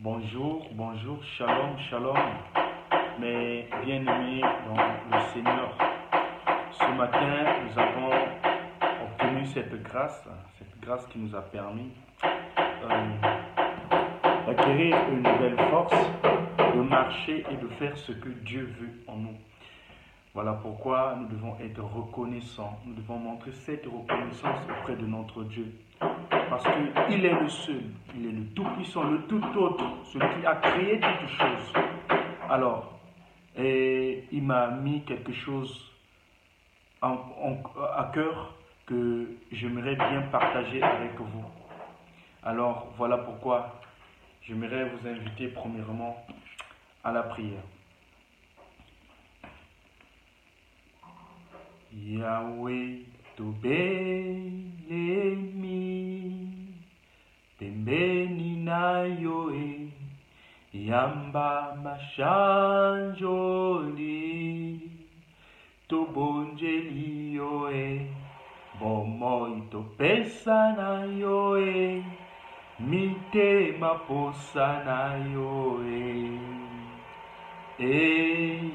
Bonjour, bonjour, shalom, shalom, mes bien-aimés dans le Seigneur. Ce matin, nous avons obtenu cette grâce qui nous a permis d'acquérir une nouvelle force, de marcher et de faire ce que Dieu veut en nous. Voilà pourquoi nous devons être reconnaissants, nous devons montrer cette reconnaissance auprès de notre Dieu. Parce qu'il est le seul, il est le tout-puissant, le tout-autre, celui qui a créé toutes choses. Alors, il m'a mis quelque chose à cœur que j'aimerais bien partager avec vous. Alors, voilà pourquoi j'aimerais vous inviter premièrement à la prière. Yahweh tobelemi pembeni na yoe yamba mashanjoli tobonjeli yoe bomoi topesa na yoe mitema posa na yoe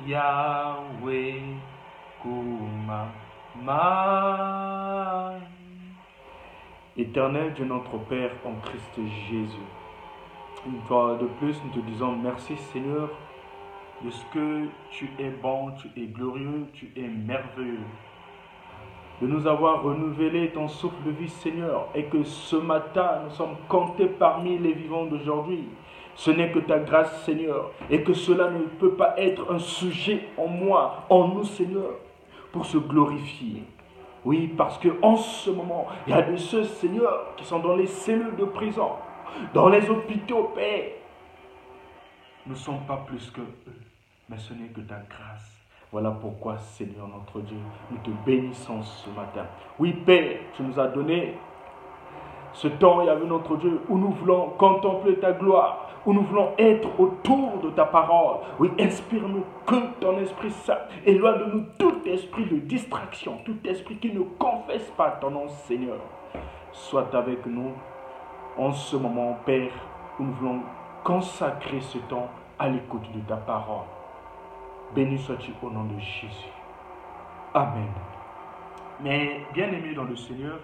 Yahweh kuma ma. Éternel Dieu notre Père en Christ Jésus, une fois de plus nous te disons merci Seigneur de ce que tu es bon, tu es glorieux, tu es merveilleux, de nous avoir renouvelé ton souffle de vie Seigneur, et que ce matin nous sommes comptés parmi les vivants d'aujourd'hui. Ce n'est que ta grâce Seigneur, et que cela ne peut pas être un sujet en moi, en nous Seigneur, pour se glorifier. Oui, parce qu'en ce moment, il y a de ceux, Seigneur, qui sont dans les cellules de prison, dans les hôpitaux, Père. Nous ne sommes pas plus que eux, mais ce n'est que ta grâce. Voilà pourquoi, Seigneur notre Dieu, nous te bénissons ce matin. Oui, Père, tu nous as donné ce temps, Yahweh notre Dieu, où nous voulons contempler ta gloire, où nous voulons être autour de ta parole. Oui, inspire-nous que ton Esprit Saint. Éloigne de nous tout esprit de distraction, tout esprit qui ne confesse pas ton nom, Seigneur. Sois avec nous en ce moment, Père, où nous voulons consacrer ce temps à l'écoute de ta parole. Béni sois-tu au nom de Jésus. Amen. Mais bien-aimés dans le Seigneur,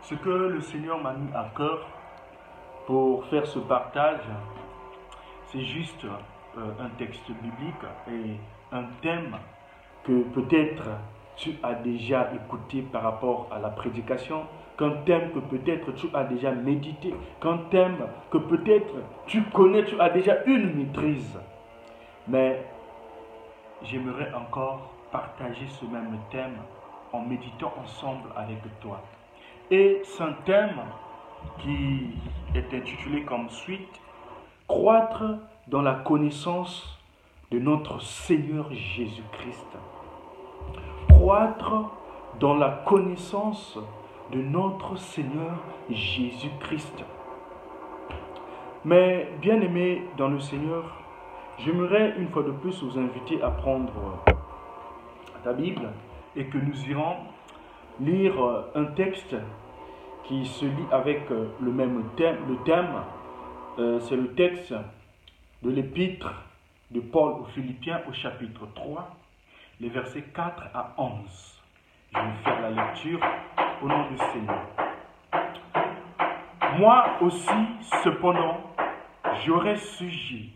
ce que le Seigneur m'a mis à cœur pour faire ce partage, c'est juste un texte biblique et un thème que peut-être tu as déjà écouté par rapport à la prédication, qu'un thème que peut-être tu as déjà médité, qu'un thème que peut-être tu connais, tu as déjà une maîtrise. Mais j'aimerais encore partager ce même thème en méditant ensemble avec toi. Et c'est un thème qui est intitulé comme suite « Croître dans la connaissance de notre Seigneur Jésus-Christ ». Croître dans la connaissance de notre Seigneur Jésus-Christ. Mais bien aimés dans le Seigneur, j'aimerais une fois de plus vous inviter à prendre ta Bible et que nous irons lire un texte qui se lit avec le même thème. Le thème, c'est le texte de l'épître de Paul aux Philippiens au chapitre 3, les versets 4 à 11. Je vais faire la lecture au nom du Seigneur. Moi aussi, cependant, j'aurais sujet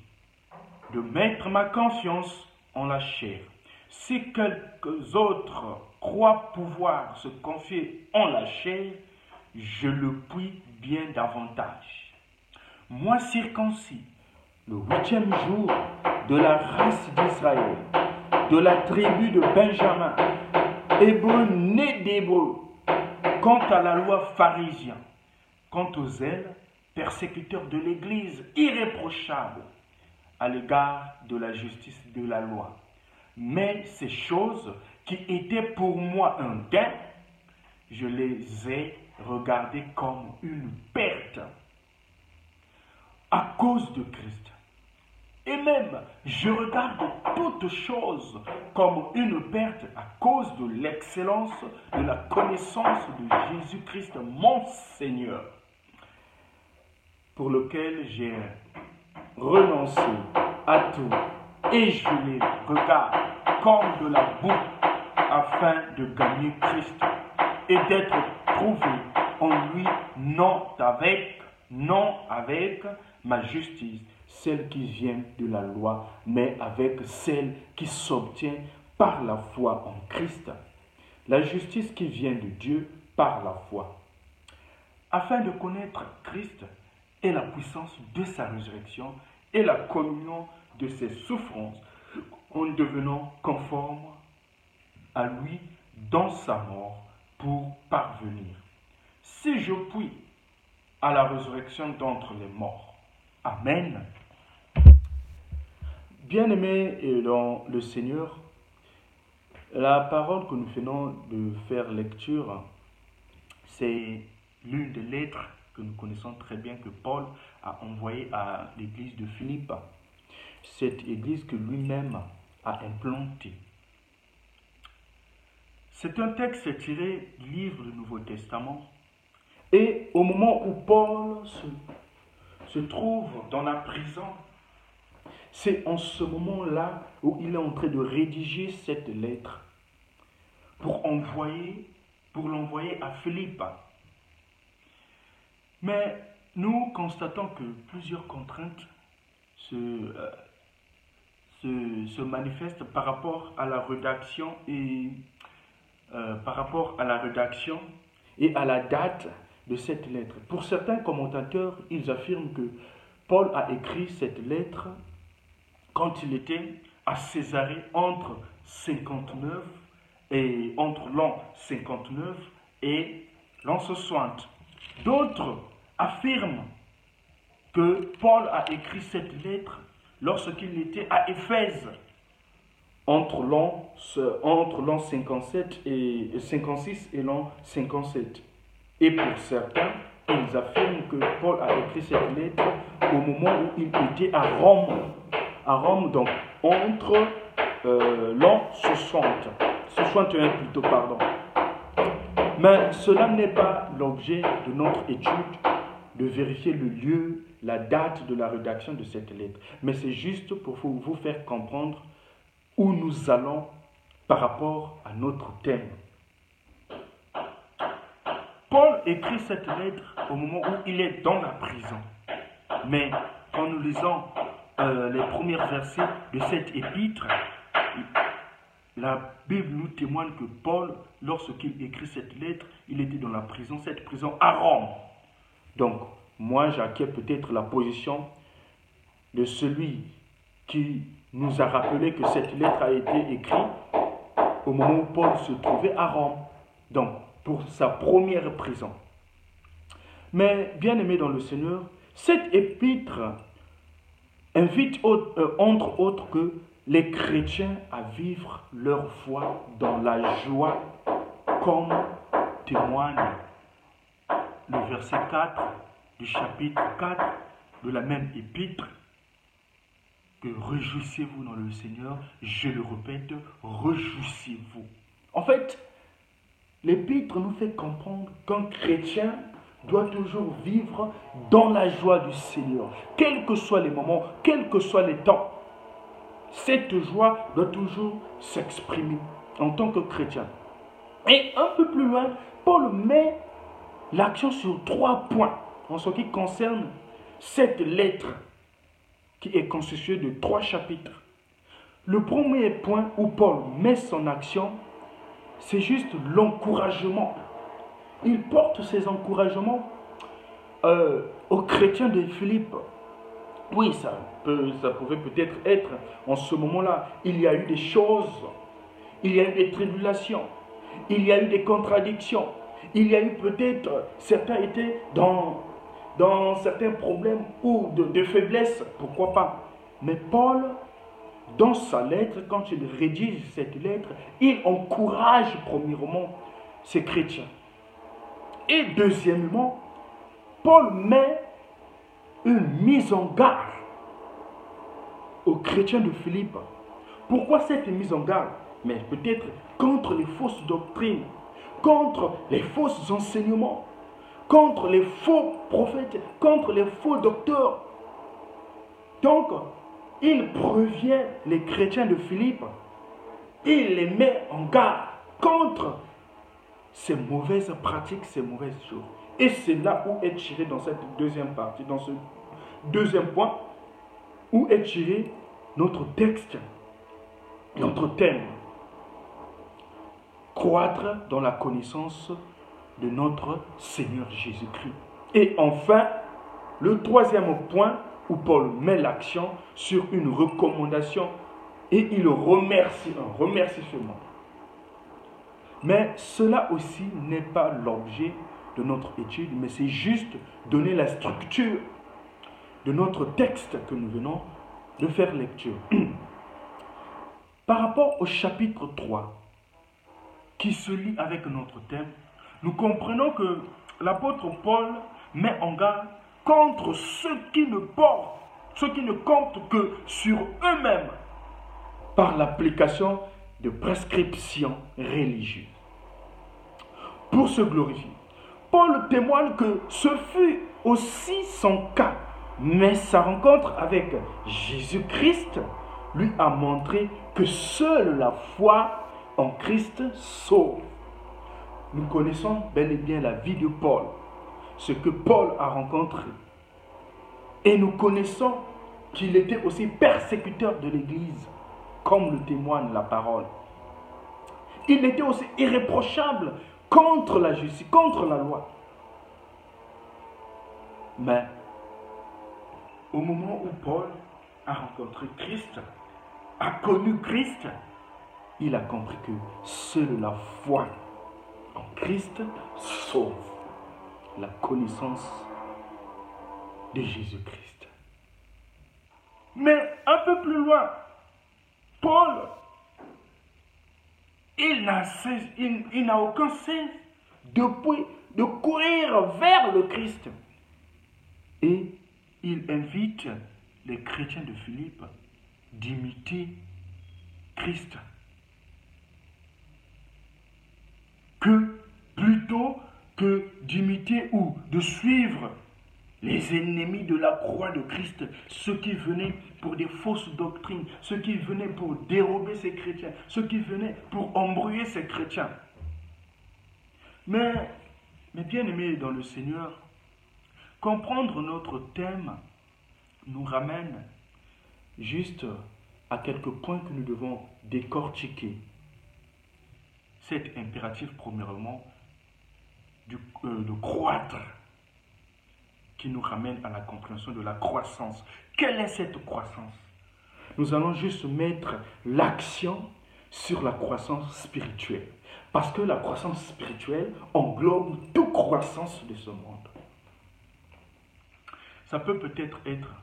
de mettre ma confiance en la chair. Si quelques autres croient pouvoir se confier en la chair, je le puis bien davantage. Moi circoncis, le 8e jour de la race d'Israël, de la tribu de Benjamin, hébreu né d'hébreu, quant à la loi pharisien, quant aux zèles, persécuteurs de l'Église, irréprochables à l'égard de la justice de la loi. Mais ces choses qui étaient pour moi un gain, je les ai regardées comme une perte à cause de Christ. Et même, je regarde toutes choses comme une perte à cause de l'excellence de la connaissance de Jésus-Christ, mon Seigneur, pour lequel j'ai renoncé à tout et je les regarde comme de la boue afin de gagner Christ et d'être trouvé en lui, non avec ma justice, celle qui vient de la loi, mais avec celle qui s'obtient par la foi en Christ. La justice qui vient de Dieu par la foi. Afin de connaître Christ et la puissance de sa résurrection et la communion de ses souffrances, en devenant conforme à lui dans sa mort pour parvenir, si je puis, à la résurrection d'entre les morts. Amen. Bien-aimés dans le Seigneur, la parole que nous venons de faire lecture, c'est l'une des lettres que nous connaissons très bien que Paul a envoyée à l'église de Philippe, cette église que lui-même a implantée. C'est un texte tiré du livre du Nouveau Testament. Et au moment où Paul se trouve dans la prison, c'est en ce moment-là où il est en train de rédiger cette lettre pour l'envoyer à Philippe. Mais nous constatons que plusieurs contraintes se manifestent par rapport à la rédaction et à la date de cette lettre. Pour certains commentateurs, ils affirment que Paul a écrit cette lettre quand il était à Césarée entre l'an 59 et l'an 60. D'autres affirment que Paul a écrit cette lettre lorsqu'il était à Éphèse, entre l'an 56 et l'an 57. Et pour certains, ils affirment que Paul a écrit cette lettre au moment où il était à Rome, donc entre l'an 61 plutôt, pardon. Mais cela n'est pas l'objet de notre étude, de vérifier le lieu, la date de la rédaction de cette lettre. Mais c'est juste pour vous faire comprendre où nous allons par rapport à notre thème. Paul écrit cette lettre au moment où il est dans la prison. Mais quand nous lisons les premiers versets de cette épître, la Bible nous témoigne que Paul, lorsqu'il écrit cette lettre, il était dans la prison, cette prison à Rome. Donc, moi j'acquiers peut-être la position de celui qui nous a rappelé que cette lettre a été écrite au moment où Paul se trouvait à Rome, donc pour sa première prison. Mais bien aimé dans le Seigneur, cette épître invite entre autres que les chrétiens à vivre leur foi dans la joie, comme témoigne le verset 4 du chapitre 4 de la même épître, que réjouissez-vous dans le Seigneur, je le répète, réjouissez-vous. En fait, l'épître nous fait comprendre qu'un chrétien doit toujours vivre dans la joie du Seigneur, quels que soient les moments, quels que soient les temps. Cette joie doit toujours s'exprimer en tant que chrétien. Et un peu plus loin, Paul met l'accent sur 3 points en ce qui concerne cette lettre qui est constituée de 3 chapitres. Le premier point où Paul met son action, c'est juste l'encouragement. Il porte ses encouragements aux chrétiens de Philippe. Oui, ça pouvait peut-être être en ce moment-là. Il y a eu des choses, il y a eu des tribulations, il y a eu des contradictions, il y a eu peut-être, certains étaient dans certains problèmes ou de faiblesse, pourquoi pas. Mais Paul, dans sa lettre, quand il rédige cette lettre, il encourage premièrement ces chrétiens. Et deuxièmement, Paul met une mise en garde aux chrétiens de Philippe. Pourquoi cette mise en garde? Mais peut-être contre les fausses doctrines, contre les faux enseignements, contre les faux prophètes, contre les faux docteurs. Donc, il prévient les chrétiens de Philippe, il les met en garde contre ces mauvaises pratiques, ces mauvaises choses. Et c'est là où est tiré dans cette deuxième partie, dans ce deuxième point, où est tiré notre texte, notre thème. Croître dans la connaissance de notre Seigneur Jésus-Christ. Et enfin, le troisième point où Paul met l'accent sur une recommandation et il remercie, un remerciement. Mais cela aussi n'est pas l'objet de notre étude, mais c'est juste donner la structure de notre texte que nous venons de faire lecture. Par rapport au chapitre 3, qui se lie avec notre thème, nous comprenons que l'apôtre Paul met en garde contre ceux qui ne portent, ceux qui ne comptent que sur eux-mêmes par l'application de prescriptions religieuses pour se glorifier. Paul témoigne que ce fut aussi son cas, mais sa rencontre avec Jésus-Christ lui a montré que seule la foi en Christ sauve. Nous connaissons bel et bien la vie de Paul, ce que Paul a rencontré. Et nous connaissons qu'il était aussi persécuteur de l'Église, comme le témoigne la parole. Il était aussi irréprochable contre la justice, contre la loi. Mais au moment où Paul a rencontré Christ, a connu Christ, il a compris que seule la foi en Christ sauve, la connaissance de Jésus-Christ. Mais un peu plus loin, Paul, il n'a aucun cesse de courir vers le Christ. Et il invite les chrétiens de Philippe d'imiter Christ. Que plutôt que d'imiter ou de suivre les ennemis de la croix de Christ, ceux qui venaient pour des fausses doctrines, ceux qui venaient pour dérober ces chrétiens, ceux qui venaient pour embrouiller ces chrétiens. Mais bien aimés dans le Seigneur, comprendre notre thème nous ramène juste à quelques points que nous devons décortiquer. Cet impératif, premièrement, de croître, qui nous ramène à la compréhension de la croissance. Quelle est cette croissance? Nous allons juste mettre l'accent sur la croissance spirituelle. Parce que la croissance spirituelle englobe toute croissance de ce monde. Ça peut peut-être être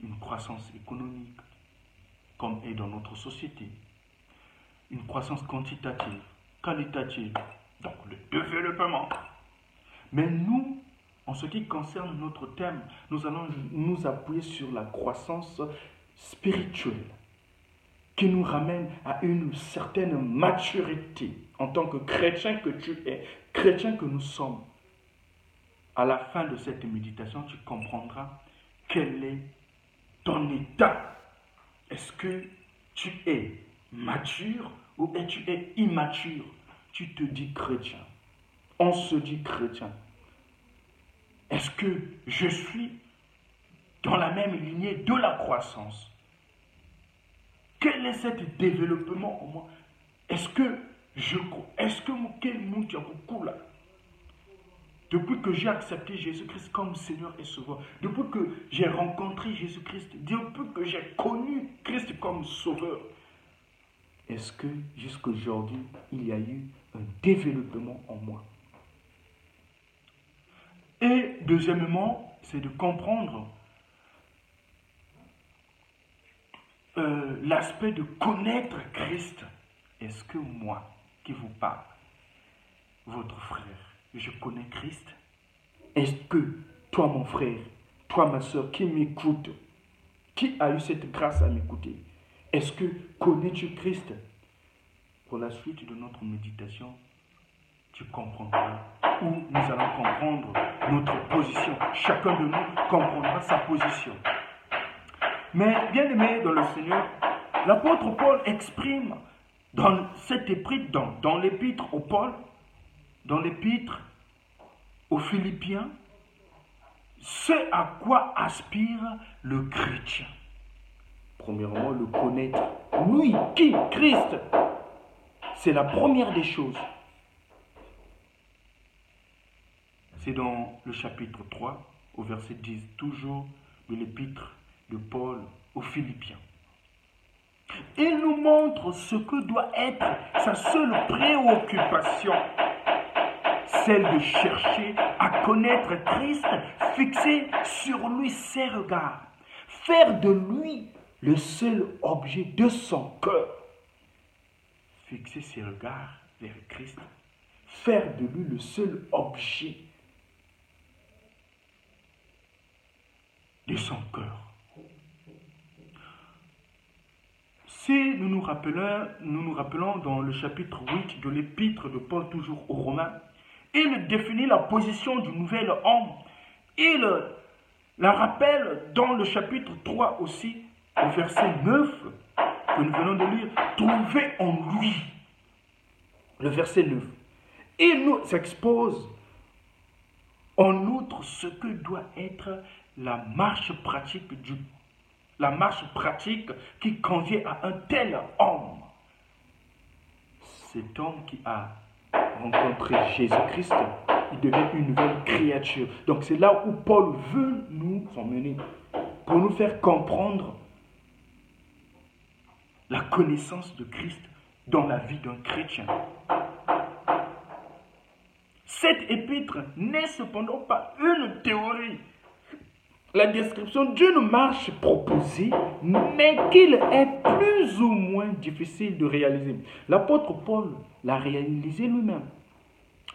une croissance économique, comme est dans notre société. Une croissance quantitative, qualitative, donc le développement. Mais nous, en ce qui concerne notre thème, nous allons nous appuyer sur la croissance spirituelle qui nous ramène à une certaine maturité en tant que chrétien que tu es, chrétien que nous sommes. À la fin de cette méditation, tu comprendras quel est ton état. Est-ce que tu es mature ou tu es immature? Tu te dis chrétien. On se dit chrétien. Est-ce que je suis dans la même lignée de la croissance? Quel est ce développement en moi? Est-ce que depuis que j'ai accepté Jésus-Christ comme Seigneur et Sauveur, depuis que j'ai rencontré Jésus-Christ, depuis que j'ai connu Christ comme Sauveur, est-ce que jusqu'à aujourd'hui, il y a eu un développement en moi? Et deuxièmement, c'est de comprendre l'aspect de connaître Christ. Est-ce que moi, qui vous parle, votre frère, je connais Christ? Est-ce que toi, mon frère, toi, ma soeur, qui m'écoute, qui a eu cette grâce à m'écouter, est-ce que connais-tu Christ? Pour la suite de notre méditation, tu comprendras, ou nous allons comprendre notre position. Chacun de nous comprendra sa position. Mais bien aimé dans le Seigneur, l'apôtre Paul exprime dans cette épître, dans l'épître au Paul, dans l'épître aux Philippiens, ce à quoi aspire le chrétien. Premièrement, le connaître. Lui, qui? Christ. C'est la première des choses. C'est dans le chapitre 3, au verset 10, toujours de l'épître de Paul aux Philippiens. Il nous montre ce que doit être sa seule préoccupation, celle de chercher à connaître Christ, fixer sur lui ses regards, faire de lui le seul objet de son cœur. Fixer ses regards vers Christ, faire de lui le seul objet de son cœur. Si nous nous rappelons dans le chapitre 8 de l'épître de Paul, toujours aux Romains, il définit la position du nouvel homme. Il la rappelle dans le chapitre 3 aussi, au verset 9, que nous venons de lire, trouvez en lui. Le verset 9. Il nous expose en outre ce que doit être la marche pratique qui convient à un tel homme. Cet homme qui a rencontré Jésus-Christ, il devient une nouvelle créature. Donc c'est là où Paul veut nous emmener, pour nous faire comprendre la connaissance de Christ dans la vie d'un chrétien. Cette épître n'est cependant pas une théorie, la description d'une marche proposée, mais qu'il est plus ou moins difficile de réaliser. L'apôtre Paul l'a réalisé lui-même.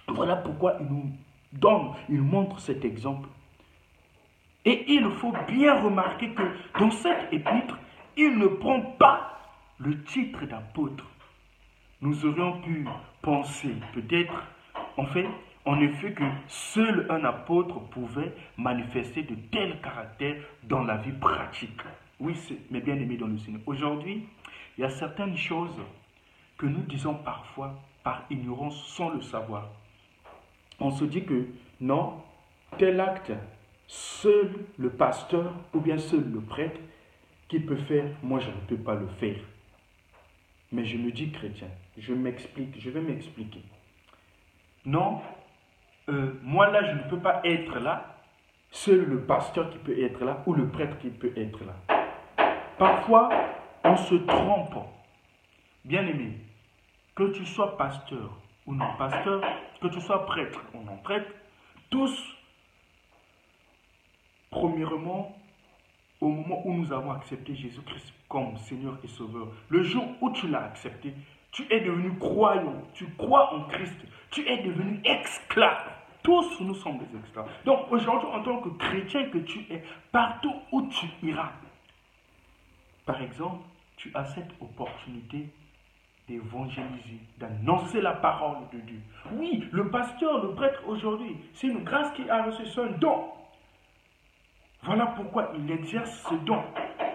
Voilà pourquoi il montre cet exemple. Et il faut bien remarquer que dans cette épître, il ne prend pas le titre d'apôtre. Nous aurions pu penser peut-être, en effet, que seul un apôtre pouvait manifester de tels caractères dans la vie pratique. Oui, mes bien-aimés dans le Seigneur. Aujourd'hui, il y a certaines choses que nous disons parfois par ignorance sans le savoir. On se dit que non, tel acte, seul le pasteur ou bien seul le prêtre qui peut faire, moi je ne peux pas le faire. Mais je me dis chrétien, je vais m'expliquer. Non, moi là je ne peux pas être là, seul le pasteur qui peut être là ou le prêtre qui peut être là. Parfois, on se trompe. Bien aimé, que tu sois pasteur ou non pasteur, que tu sois prêtre ou non prêtre, tous, premièrement, au moment où nous avons accepté Jésus-Christ comme Seigneur et Sauveur, le jour où tu l'as accepté, tu es devenu croyant, tu crois en Christ, tu es devenu esclave. Tous nous sommes des esclaves. Donc aujourd'hui, en tant que chrétien que tu es, partout où tu iras, par exemple, tu as cette opportunité d'évangéliser, d'annoncer la parole de Dieu. Oui, le pasteur, le prêtre aujourd'hui, c'est une grâce qu'il a reçue, c'est un don. Voilà pourquoi il exerce ce don.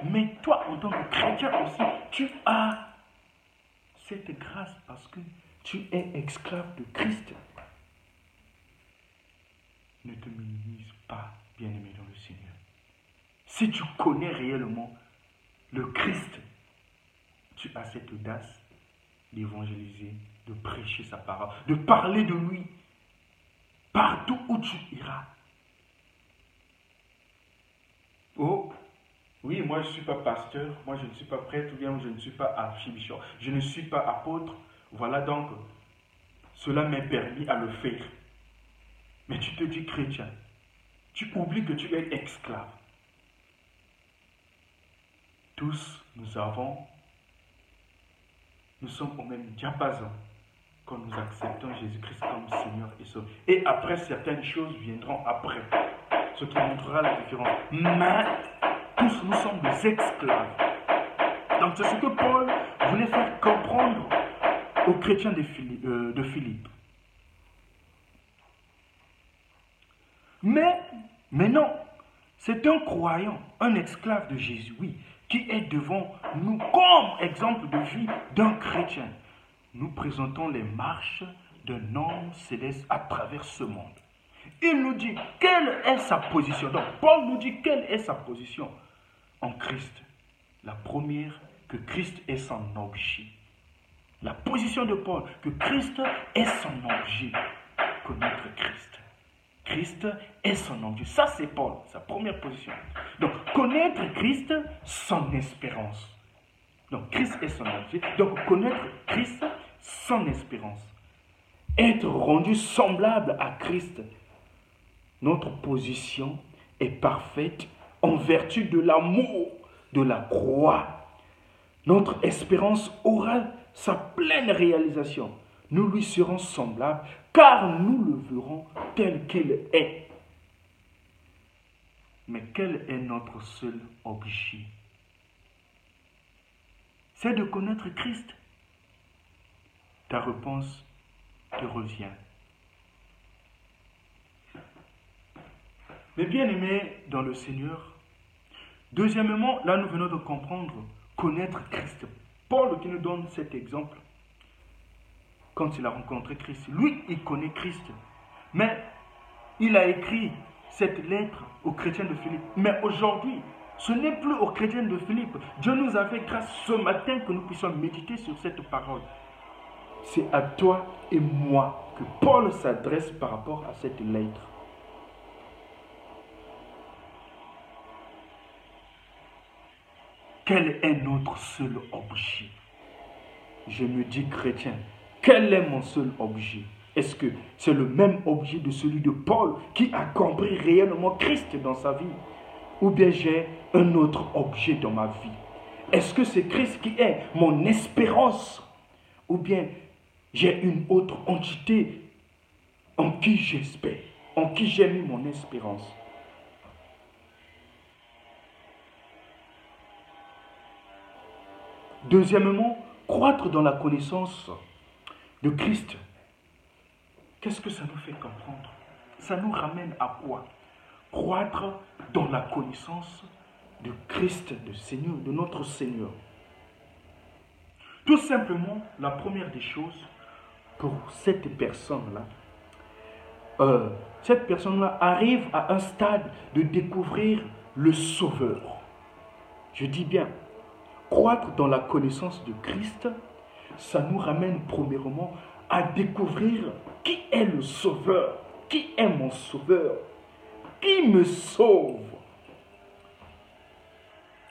Mais toi, en tant que chrétien aussi, tu as cette grâce parce que tu es esclave de Christ. Ne te minimise pas, bien-aimé dans le Seigneur. Si tu connais réellement le Christ, tu as cette audace d'évangéliser, de prêcher sa parole, de parler de lui partout où tu iras. Oh, oui, moi je ne suis pas pasteur, moi je ne suis pas prêtre, ou bien je ne suis pas archibishop, je ne suis pas apôtre. Voilà donc, cela m'est permis à le faire. Mais tu te dis chrétien, tu oublies que tu es esclave. Tous, nous sommes au même diapason quand nous acceptons Jésus-Christ comme Seigneur et Sauveur. Et après, certaines choses viendront après, ce qui montrera la différence. Mais tous, nous sommes des esclaves. Donc c'est ce que Paul voulait faire comprendre aux chrétiens de Philippe. Mais non, c'est un croyant, un esclave de Jésus, oui, qui est devant nous comme exemple de vie d'un chrétien. Nous présentons les marches d'un homme céleste à travers ce monde. Il nous dit quelle est sa position. Donc, Paul nous dit quelle est sa position en Christ. La première, que Christ est son objet. La position de Paul, que Christ est son objet. Connaître Christ. Christ est son objet. Ça, c'est Paul, sa première position. Donc, connaître Christ, son espérance. Donc, Christ est son objet. Donc, connaître Christ, son espérance. Être rendu semblable à Christ. Notre position est parfaite en vertu de l'amour de la croix. Notre espérance aura sa pleine réalisation. Nous lui serons semblables car nous le verrons tel qu'il est. Mais quel est notre seul objet? C'est de connaître Christ. Ta réponse te revient. Mais bien aimés dans le Seigneur, deuxièmement, là nous venons de comprendre, connaître Christ. Paul qui nous donne cet exemple, quand il a rencontré Christ, lui il connaît Christ, mais il a écrit cette lettre aux chrétiens de Philippe. Mais aujourd'hui, ce n'est plus aux chrétiens de Philippe. Dieu nous a fait grâce ce matin que nous puissions méditer sur cette parole. C'est à toi et moi que Paul s'adresse par rapport à cette lettre. Quel est notre seul objet? Je me dis chrétien, quel est mon seul objet? Est-ce que c'est le même objet de celui de Paul qui a compris réellement Christ dans sa vie? Ou bien j'ai un autre objet dans ma vie? Est-ce que c'est Christ qui est mon espérance? Ou bien j'ai une autre entité en qui j'espère, en qui j'ai mis mon espérance? Deuxièmement, croître dans la connaissance de Christ. Qu'est-ce que ça nous fait comprendre? Ça nous ramène à quoi? Croître dans la connaissance de Christ, de Seigneur, de notre Seigneur. Tout simplement, la première des choses, pour cette personne-là arrive à un stade de découvrir le Sauveur. Je dis bien, croître dans la connaissance de Christ, ça nous ramène premièrement à découvrir qui est le Sauveur, qui est mon Sauveur, qui me sauve.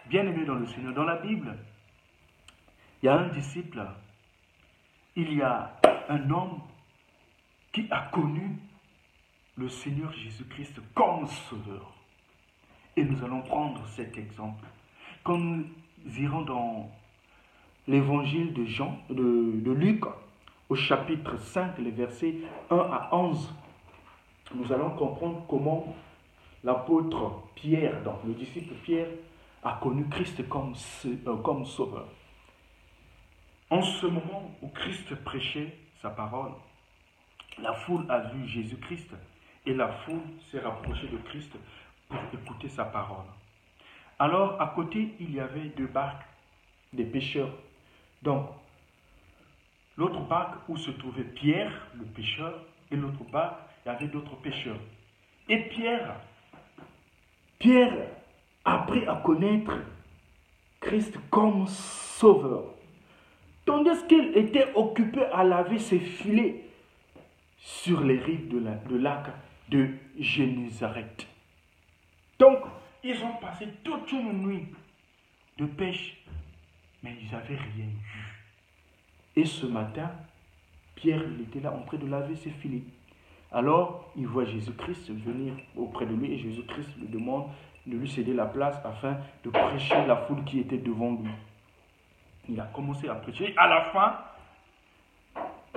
Bien-aimé dans le Seigneur, dans la Bible, il y a un disciple, il y a un homme qui a connu le Seigneur Jésus-Christ comme Sauveur. Et nous allons prendre cet exemple. Quand nous irons dans l'évangile de de Luc, au chapitre 5, les versets 1 à 11, nous allons comprendre comment l'apôtre Pierre, donc le disciple Pierre, a connu Christ comme Sauveur. En ce moment où Christ prêchait sa parole, la foule a vu Jésus-Christ et la foule s'est rapprochée de Christ pour écouter sa parole. Alors, à côté, il y avait deux barques, des pêcheurs. Donc, l'autre barque où se trouvait Pierre, le pêcheur, et l'autre barque, il y avait d'autres pêcheurs. Et Pierre a appris à connaître Christ comme Sauveur. Tandis qu'il était occupé à laver ses filets sur les rives de lac de Génézareth. Donc, ils ont passé toute une nuit de pêche, mais ils n'avaient rien vu. Et ce matin, Pierre, il était là en train de laver ses filets. Alors, il voit Jésus-Christ venir auprès de lui et Jésus-Christ lui demande de lui céder la place afin de prêcher la foule qui était devant lui. Il a commencé à prêcher. À la fin,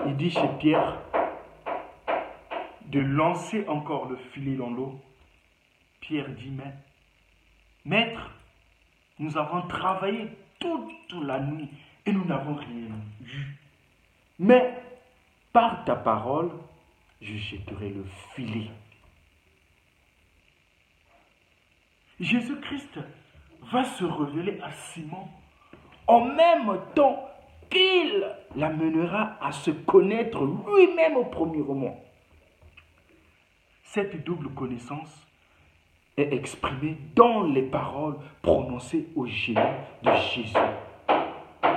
il dit chez Pierre de lancer encore le filet dans l'eau. Pierre dit, mais Maître, nous avons travaillé toute la nuit et nous n'avons rien vu. Mais par ta parole, je jetterai le filet. Jésus-Christ va se révéler à Simon en même temps qu'il l'amènera à se connaître lui-même premièrement. Cette double connaissance est exprimée dans les paroles prononcées au génie de Jésus.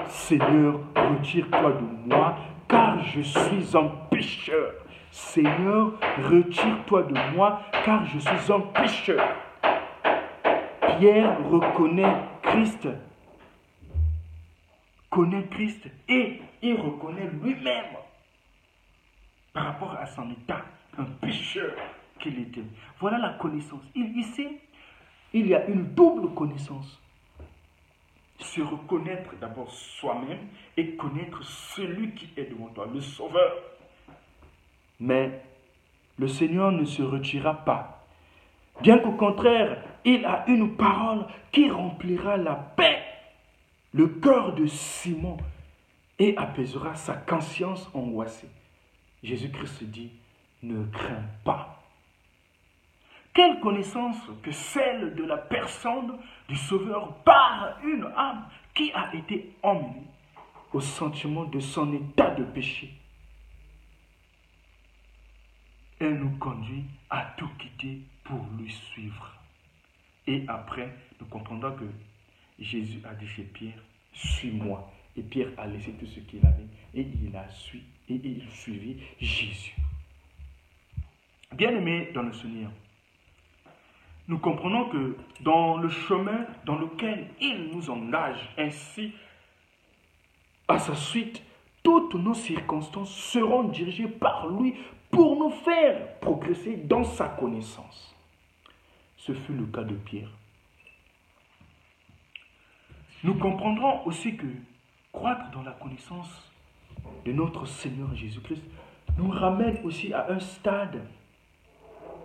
Seigneur, retire-toi de moi, car je suis un pécheur. Seigneur, retire-toi de moi, car je suis un pécheur. Pierre reconnaît Christ, et il reconnaît lui-même par rapport à son état, un pécheur qu'il était. Voilà la connaissance. Ici, il y a une double connaissance. Se reconnaître d'abord soi-même et connaître celui qui est devant toi, le Sauveur. Mais le Seigneur ne se retirera pas. Bien qu'au contraire, il a une parole qui remplira la paix, le cœur de Simon, et apaisera sa conscience angoissée. Jésus-Christ dit, ne crains pas. Quelle connaissance que celle de la personne du Sauveur par une âme qui a été emmenée au sentiment de son état de péché. Elle nous conduit à tout quitter pour lui suivre. Et après, nous comprendrons que Jésus a dit chez Pierre, suis-moi. Et Pierre a laissé tout ce qu'il avait et il suivit Jésus. Bien-aimés dans le Seigneur, nous comprenons que dans le chemin dans lequel il nous engage ainsi, à sa suite, toutes nos circonstances seront dirigées par lui pour nous faire progresser dans sa connaissance. Ce fut le cas de Pierre. Nous comprendrons aussi que croître dans la connaissance de notre Seigneur Jésus-Christ nous ramène aussi à un stade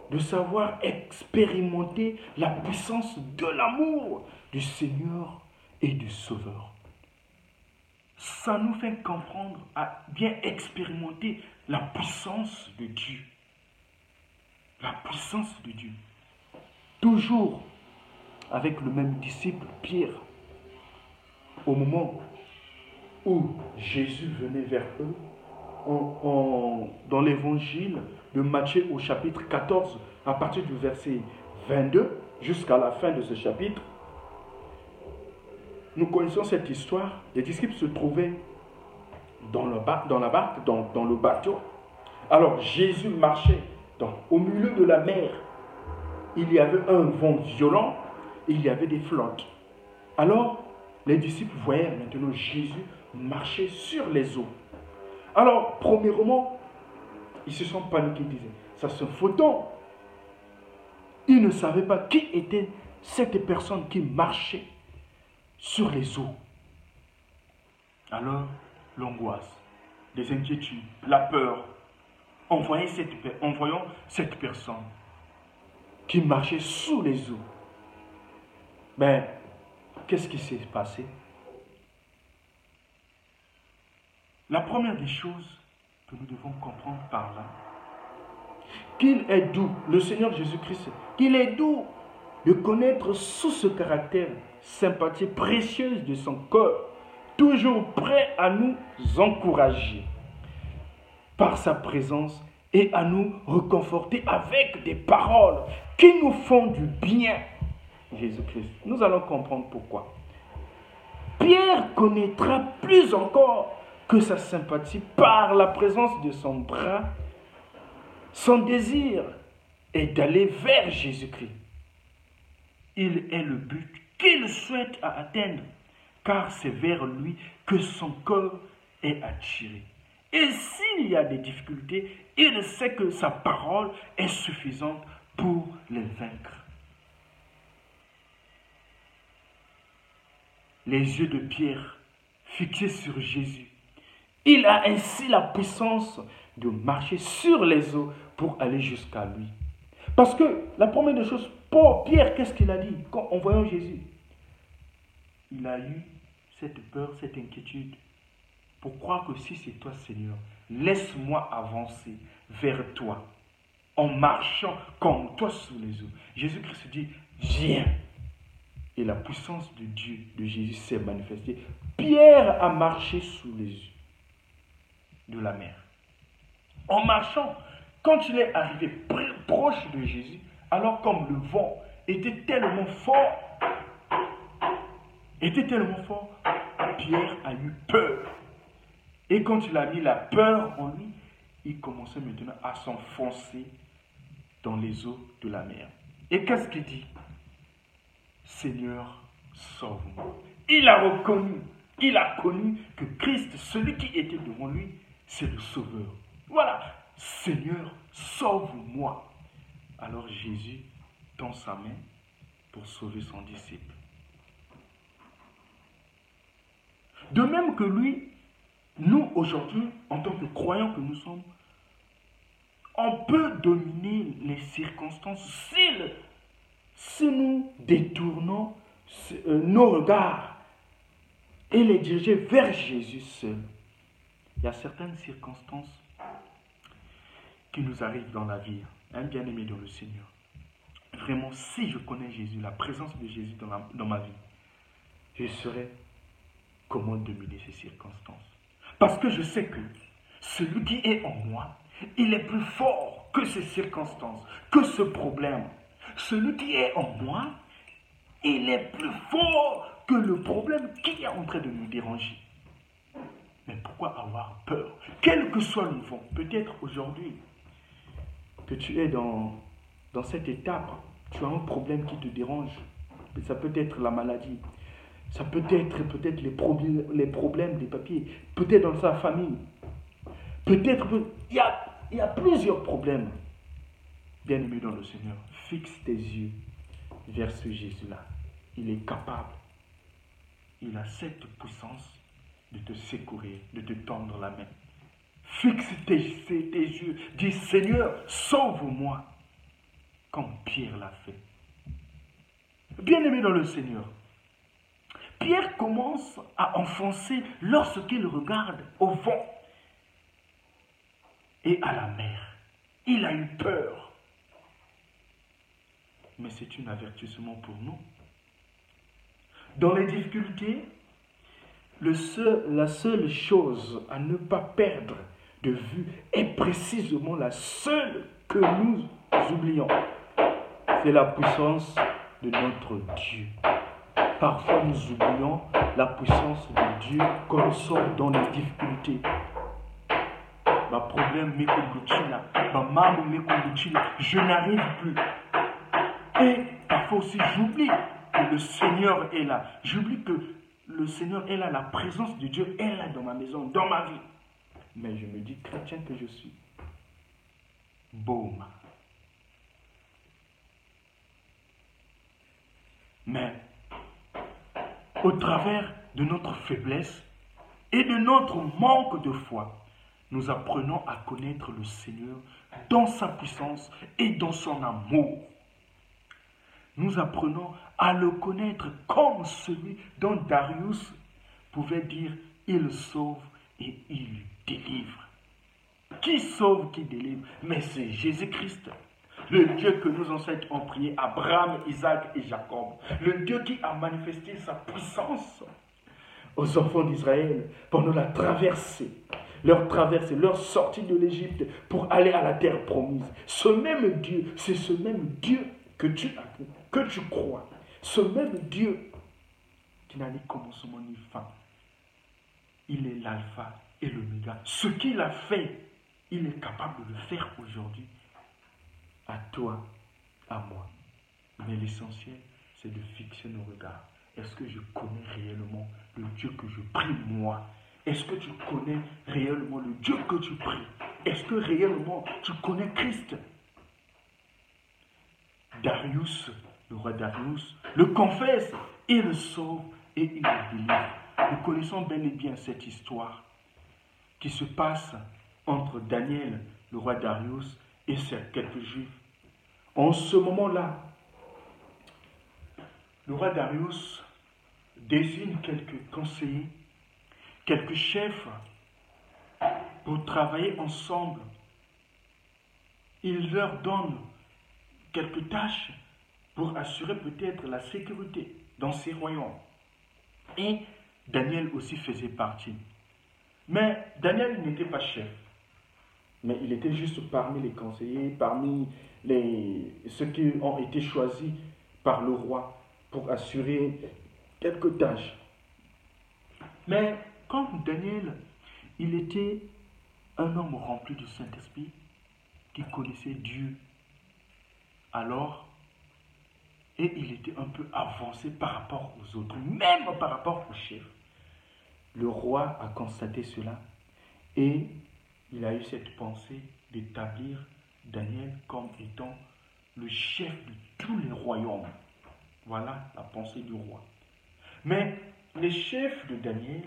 de savoir expérimenter la puissance de l'amour du Seigneur et du Sauveur. Ça nous fait comprendre à bien expérimenter la puissance de Dieu. La puissance de Dieu. Toujours avec le même disciple, Pierre, au moment où Jésus venait vers eux, dans l'évangile de Matthieu au chapitre 14, à partir du verset 22 jusqu'à la fin de ce chapitre, nous connaissons cette histoire. Les disciples se trouvaient dans le bateau. Alors Jésus marchait au milieu de la mer. Il y avait un vent violent, il y avait des flottes. Alors les disciples voyaient maintenant Jésus marcher sur les eaux. Alors, premièrement, ils se sont paniqués, ils disaient, ça c'est un fauton. Ils ne savaient pas qui était cette personne qui marchait sur les eaux. Alors, l'angoisse, les inquiétudes, la peur, en voyant cette personne qui marchait sous les eaux. Mais, qu'est-ce qui s'est passé? La première des choses que nous devons comprendre par là, qu'il est doux, le Seigneur Jésus-Christ, qu'il est doux de connaître sous ce caractère sympathie précieuse de son cœur, toujours prêt à nous encourager par sa présence et à nous reconforter avec des paroles qui nous font du bien. Jésus-Christ, nous allons comprendre pourquoi. Pierre connaîtra plus encore que sa sympathie par la présence de son bras. Son désir est d'aller vers Jésus-Christ. Il est le but qu'il souhaite atteindre, car c'est vers lui que son cœur est attiré. Et s'il y a des difficultés, il sait que sa parole est suffisante pour les vaincre. Les yeux de Pierre fixés sur Jésus, il a ainsi la puissance de marcher sur les eaux pour aller jusqu'à lui. Parce que la première des choses, Pierre, qu'est-ce qu'il a dit en voyant Jésus? Il a eu cette peur, cette inquiétude, pour croire que si c'est toi, Seigneur, laisse-moi avancer vers toi, en marchant comme toi sous les eaux. Jésus-Christ dit, viens. la puissance de Dieu, de Jésus s'est manifestée, Pierre a marché sous les yeux de la mer. En marchant, quand il est arrivé proche de Jésus, alors comme le vent était tellement fort, Pierre a eu peur. Et quand il a mis la peur en lui, il commençait maintenant à s'enfoncer dans les eaux de la mer. Et qu'est-ce qu'il dit? Seigneur, sauve-moi. Il a connu que Christ, celui qui était devant lui, c'est le Sauveur. Voilà, Seigneur, sauve-moi. Alors Jésus tend sa main pour sauver son disciple. De même que lui, nous aujourd'hui, en tant que croyants que nous sommes, on peut dominer les circonstances si nous détournons nos regards et les diriger vers Jésus seul. Il y a certaines circonstances qui nous arrivent dans la vie, un bien-aimé dans le Seigneur. Vraiment, si je connais Jésus, la présence de Jésus dans ma vie, je saurais comment dominer ces circonstances. Parce que je sais que celui qui est en moi, il est plus fort que ces circonstances, que ce problème. Celui qui est en moi, il est plus fort que le problème qui est en train de nous déranger. Mais pourquoi avoir peur? Quel que soit le vent, peut-être aujourd'hui que tu es dans cette étape, tu as un problème qui te dérange. Ça peut être la maladie, ça peut être les problèmes des papiers, peut-être dans sa famille. Peut-être il y a plusieurs problèmes. Bien-aimé dans le Seigneur, fixe tes yeux vers ce Jésus-là. Il est capable. Il a cette puissance de te secourir, de te tendre la main. Fixe tes yeux. Dis, Seigneur, sauve-moi. Comme Pierre l'a fait. Bien-aimé dans le Seigneur, Pierre commence à enfoncer lorsqu'il regarde au vent et à la mer. Il a eu peur. Mais c'est un avertissement pour nous. Dans les difficultés, la seule chose à ne pas perdre de vue est précisément la seule que nous oublions. C'est la puissance de notre Dieu. Parfois nous oublions la puissance de Dieu quand nous sommes dans les difficultés. Ma problème je n'arrive plus. Et parfois aussi j'oublie que le Seigneur est là. J'oublie que le Seigneur est là, la présence de Dieu est là dans ma maison, dans ma vie. Mais je me dis, chrétien que je suis, boum. Mais au travers de notre faiblesse et de notre manque de foi, nous apprenons à connaître le Seigneur dans sa puissance et dans son amour. Nous apprenons à le connaître comme celui dont Darius pouvait dire « il sauve et il délivre ». Qui sauve, qui délivre? Mais c'est Jésus-Christ. Le Dieu que nos ancêtres ont prié, Abraham, Isaac et Jacob. Le Dieu qui a manifesté sa puissance aux enfants d'Israël pendant la traversée. Leur sortie de l'Égypte pour aller à la terre promise. Ce même Dieu, c'est ce même Dieu que tu crois. Ce même Dieu qui n'a ni commencement ni fin. Il est l'alpha et l'oméga. Ce qu'il a fait, il est capable de le faire aujourd'hui. À toi, à moi. Mais l'essentiel, c'est de fixer nos regards. Est-ce que je connais réellement le Dieu que je prie, moi? Est-ce que tu connais réellement le Dieu que tu pries? Est-ce que réellement tu connais Christ? Darius, le roi Darius, le confesse et le sauve et il le délivre. Nous connaissons bel et bien cette histoire qui se passe entre Daniel, le roi Darius, et quelques juifs. En ce moment-là, le roi Darius désigne quelques conseillers, quelques chefs pour travailler ensemble. Il leur donne quelques tâches pour assurer peut-être la sécurité dans ces royaumes. Et Daniel aussi faisait partie. Mais Daniel n'était pas chef. Mais il était juste parmi les conseillers, parmi ceux qui ont été choisis par le roi pour assurer quelques tâches. Mais comme Daniel, il était un homme rempli du Saint-Esprit qui connaissait Dieu, alors, et il était un peu avancé par rapport aux autres, même par rapport au chef. Le roi a constaté cela et il a eu cette pensée d'établir Daniel comme étant le chef de tous les royaumes. Voilà la pensée du roi. Mais les chefs de Daniel,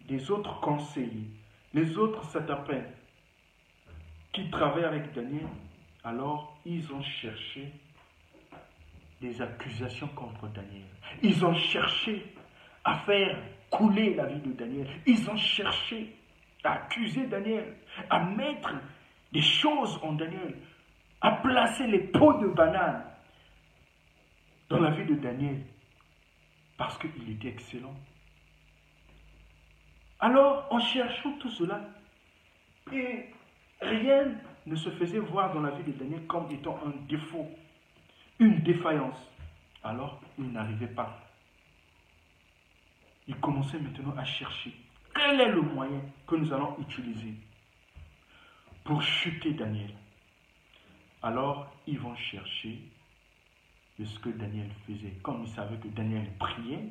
les autres conseillers, les autres satrapins qui travaillaient avec Daniel, alors ils ont cherché des accusations contre Daniel. Ils ont cherché à faire couler la vie de Daniel. Ils ont cherché à accuser Daniel, à mettre des choses en Daniel, à placer les pots de banane dans la vie de Daniel, parce qu'il était excellent. Alors, en cherchant tout cela, et rien ne se faisait voir dans la vie de Daniel comme étant un défaut, une défaillance. Alors, il n'arrivait pas. Il commençait maintenant à chercher quel est le moyen que nous allons utiliser pour chuter Daniel. Alors, ils vont chercher ce que Daniel faisait. Comme ils savaient que Daniel priait,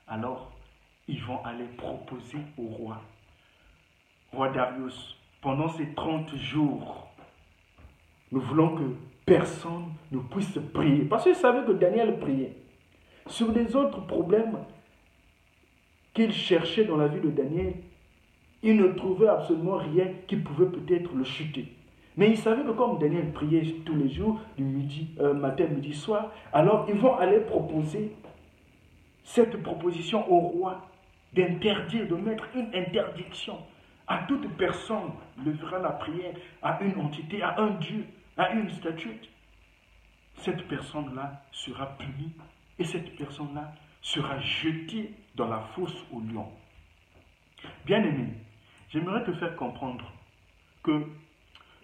alors ils vont aller proposer au roi Darius, pendant ces 30 jours, nous voulons que personne ne puisse prier. Parce qu'ils savaient que Daniel priait. Sur les autres problèmes qu'il cherchait dans la vie de Daniel, il ne trouvait absolument rien qui pouvait peut-être le chuter. Mais ils savaient que comme Daniel priait tous les jours, du matin, midi, soir, alors ils vont aller proposer cette proposition au roi d'interdire, de mettre une interdiction à toute personne levera la prière à une entité, à un Dieu, à une statue. Cette personne-là sera punie et cette personne-là sera jetée dans la fosse au lion. Bien-aimé, j'aimerais te faire comprendre que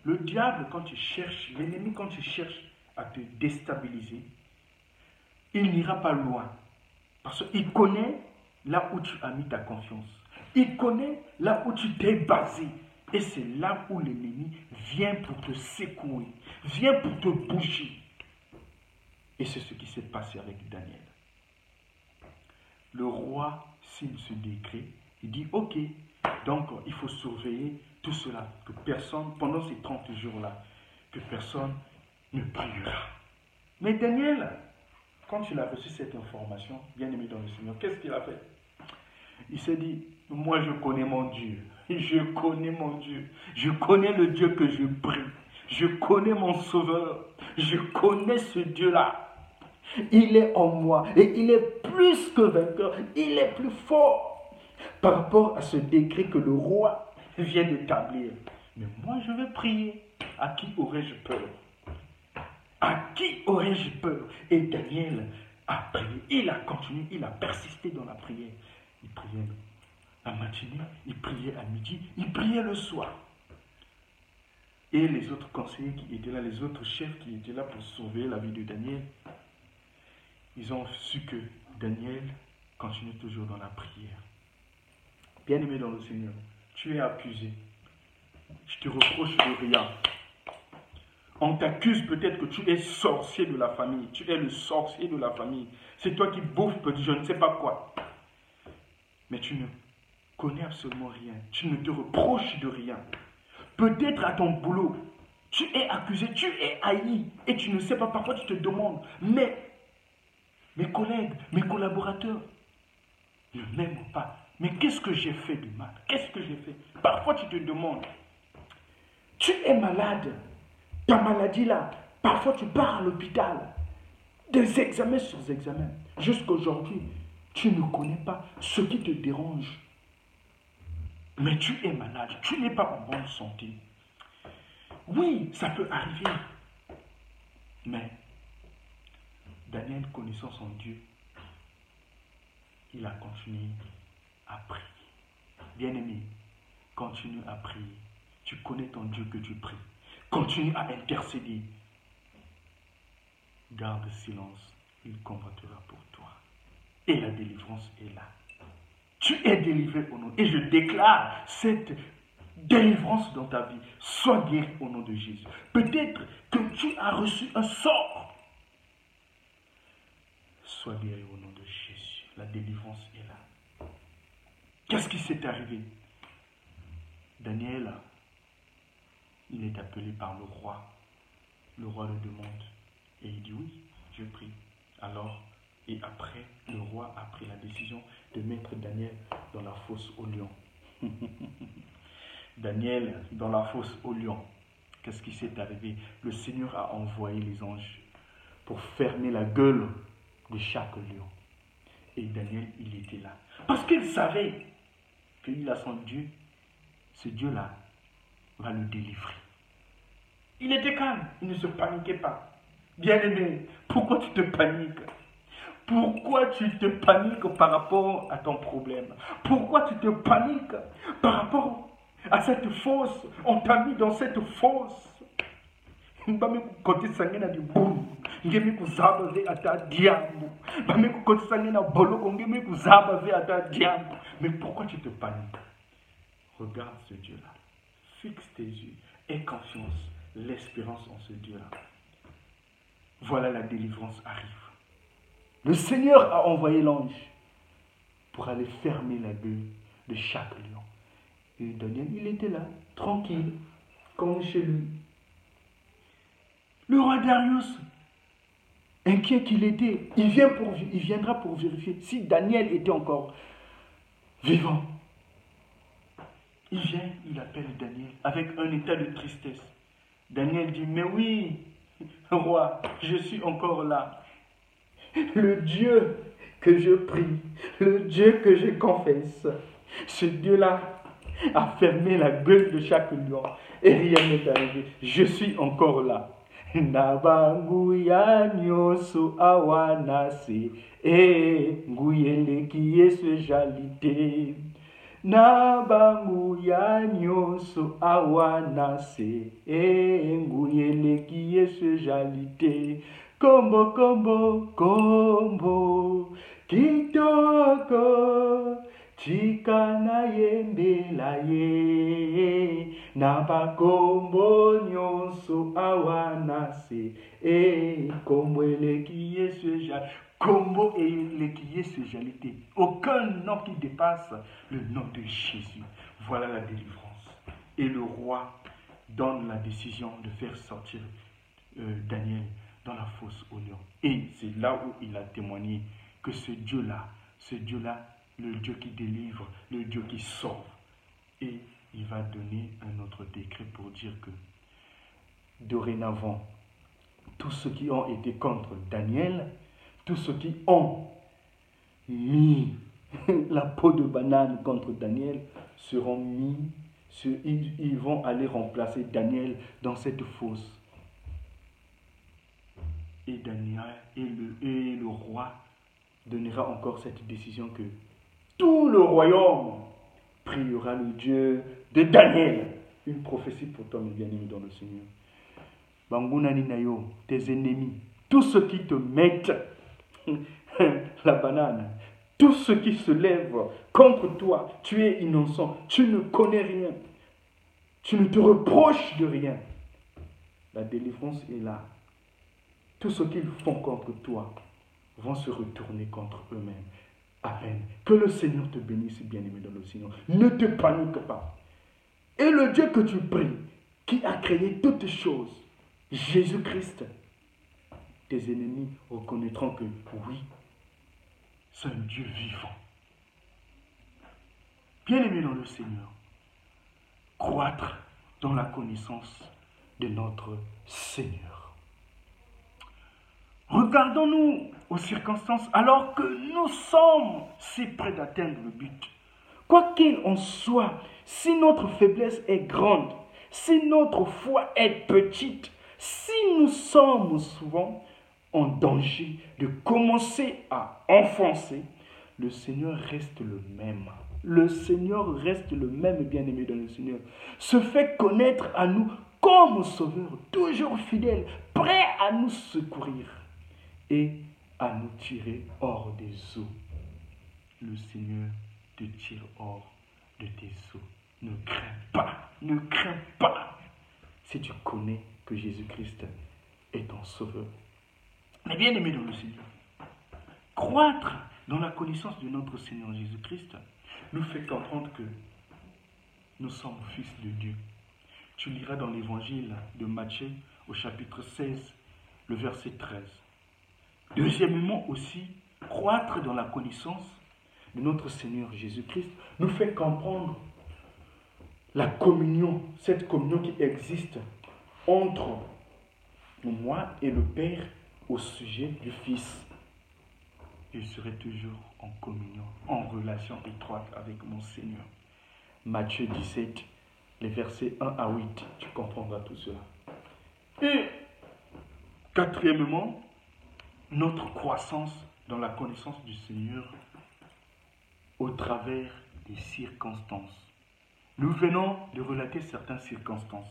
le diable, quand il cherche, l'ennemi, quand il cherche à te déstabiliser, il n'ira pas loin. Parce qu'il connaît là où tu as mis ta confiance. Il connaît là où tu t'es basé. Et c'est là où l'ennemi vient pour te secouer, vient pour te bouger. Et c'est ce qui s'est passé avec Daniel. Le roi signe ce décret. Il dit, ok, donc il faut surveiller tout cela. Que personne, pendant ces 30 jours-là, que personne ne priera. Mais Daniel, quand il a reçu cette information, bien aimé dans le Seigneur, qu'est-ce qu'il a fait? Il s'est dit, moi je connais mon Dieu, je connais mon Dieu, je connais le Dieu que je prie, je connais mon Sauveur, je connais ce Dieu-là. Il est en moi et il est plus que vainqueur, il est plus fort par rapport à ce décret que le roi vient d'établir. Mais moi je vais prier. À qui aurais-je peur? À qui aurais-je peur? Et Daniel a prié, il a continué, il a persisté dans la prière. Il priait à matinée, il priait à midi, il priait le soir. Et les autres conseillers qui étaient là, les autres chefs qui étaient là pour sauver la vie de Daniel, ils ont su que Daniel continuait toujours dans la prière. Bien-aimé dans le Seigneur, tu es accusé. Je te reproche de rien. On t'accuse peut-être que tu es sorcier de la famille. Tu es le sorcier de la famille. C'est toi qui bouffes, petit, je ne sais pas quoi. Mais tu ne connais absolument rien. Tu ne te reproches de rien. Peut-être à ton boulot, tu es accusé, tu es haï. Et tu ne sais pas, parfois tu te demandes, mais mes collègues, mes collaborateurs ne m'aiment pas. Mais qu'est-ce que j'ai fait de mal? Qu'est-ce que j'ai fait? Parfois tu te demandes, tu es malade. Ta maladie là, parfois tu pars à l'hôpital, des examens sur examens. Jusqu'aujourd'hui, tu ne connais pas ce qui te dérange. Mais tu es malade, tu n'es pas en bonne santé. Oui, ça peut arriver. Mais Daniel, connaissant son Dieu, il a continué à prier. Bien-aimé, continue à prier. Tu connais ton Dieu que tu pries. Continue à intercéder. Garde silence, il combattera pour toi. Et la délivrance est là. Tu es délivré au nom. Et je déclare cette délivrance dans ta vie. Sois guéri au nom de Jésus. Peut-être que tu as reçu un sort. Sois guéri au nom de Jésus. La délivrance est là. Qu'est-ce qui s'est arrivé? Daniel, il est appelé par le roi. Le roi le demande. Et il dit oui, je prie. Alors, et après, le roi a pris la décision de mettre Daniel dans la fosse aux lions. Daniel dans la fosse aux lions. Qu'est-ce qui s'est arrivé? Le Seigneur a envoyé les anges pour fermer la gueule de chaque lion. Et Daniel, il était là. Parce qu'il savait qu'il a son Dieu. Ce Dieu-là va le délivrer. Il était calme, il ne se paniquait pas. Bien-aimé, pourquoi tu te paniques? Pourquoi tu te paniques par rapport à ton problème? Pourquoi tu te paniques par rapport à cette fosse? On t'a mis dans cette fosse. Mais pourquoi tu te paniques? Regarde ce Dieu-là. Fixe tes yeux. Aie confiance. L'espérance en ce Dieu-là. Voilà, la délivrance arrive. Le Seigneur a envoyé l'ange pour aller fermer la gueule de chaque lion. Et Daniel, il était là, tranquille, comme chez lui. Le roi Darius, inquiet qu'il était, il viendra pour vérifier si Daniel était encore vivant. Il vient, il appelle Daniel avec un état de tristesse. Daniel dit, mais oui, roi, je suis encore là. Le Dieu que je prie, le Dieu que je confesse, ce Dieu-là a fermé la gueule de chaque lion et rien n'est arrivé. Je suis encore là. Nabanguya nyoso awanase e nguyele kiyesu jalite. Nabanguya nyoso awanase e nguyele kiyesu jalite. Kombo kombo kombo kitoko chikana yembela ye naba kombo nyonso awanase e kombo eleki yesu jalite. Kombo eleki yesu jalite. Aucun nom qui dépasse le nom de Jésus. Voilà la délivrance. Et le roi donne la décision de faire sortir Daniel dans la fosse aux lions. Et c'est là où il a témoigné que ce Dieu-là, le Dieu qui délivre, le Dieu qui sauve. Et il va donner un autre décret pour dire que dorénavant, tous ceux qui ont été contre Daniel, tous ceux qui ont mis la peau de banane contre Daniel seront mis, ils vont aller remplacer Daniel dans cette fosse. Et Daniel et le roi donnera encore cette décision que tout le royaume priera le Dieu de Daniel. Une prophétie pour toi, mes bien-aimés dans le Seigneur. Bangunani nayo, tes ennemis, tous ceux qui te mettent la banane, tous ceux qui se lèvent contre toi, tu es innocent, tu ne connais rien, tu ne te reproches de rien. La délivrance est là. Tout ce qu'ils font contre toi vont se retourner contre eux-mêmes. Amen. Que le Seigneur te bénisse, bien-aimé dans le Seigneur. Ne te panique pas. Et le Dieu que tu pries, qui a créé toutes choses, Jésus-Christ, tes ennemis reconnaîtront que oui, c'est un Dieu vivant. Bien-aimé dans le Seigneur, croître dans la connaissance de notre Seigneur. Regardons-nous aux circonstances alors que nous sommes si près d'atteindre le but. Quoi qu'il en soit, si notre faiblesse est grande, si notre foi est petite, si nous sommes souvent en danger de commencer à enfoncer le Seigneur reste le même. Le Seigneur reste le même, bien-aimé dans le Seigneur. Se fait connaître à nous comme Sauveur, toujours fidèle, prêt à nous secourir et à nous tirer hors des eaux. Le Seigneur te tire hors de tes eaux. Ne crains pas, ne crains pas. Si tu connais que Jésus-Christ est ton Sauveur. Mais bien-aimé dans le Seigneur, croître dans la connaissance de notre Seigneur Jésus-Christ nous fait comprendre que nous sommes fils de Dieu. Tu liras dans l'évangile de Matthieu au chapitre 16, le verset 13. Deuxièmement aussi, croître dans la connaissance de notre Seigneur Jésus-Christ nous fait comprendre la communion, cette communion qui existe entre moi et le Père au sujet du Fils. Je serai toujours en communion, en relation étroite avec mon Seigneur. Matthieu 17, les versets 1 à 8, tu comprendras tout cela. Et quatrièmement, notre croissance dans la connaissance du Seigneur au travers des circonstances. Nous venons de relater certaines circonstances.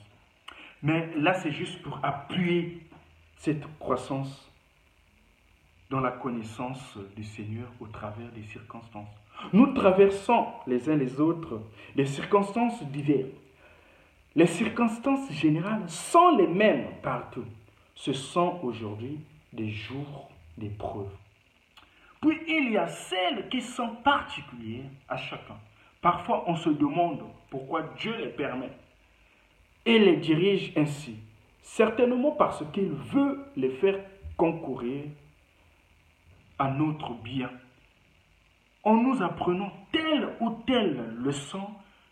Mais là, c'est juste pour appuyer cette croissance dans la connaissance du Seigneur au travers des circonstances. Nous traversons les uns les autres des circonstances diverses. Les circonstances générales sont les mêmes partout. Ce sont aujourd'hui des jours d'épreuve. Puis il y a celles qui sont particulières à chacun. Parfois, on se demande pourquoi Dieu les permet et les dirige ainsi. Certainement parce qu'il veut les faire concourir à notre bien, en nous apprenant telle ou telle leçon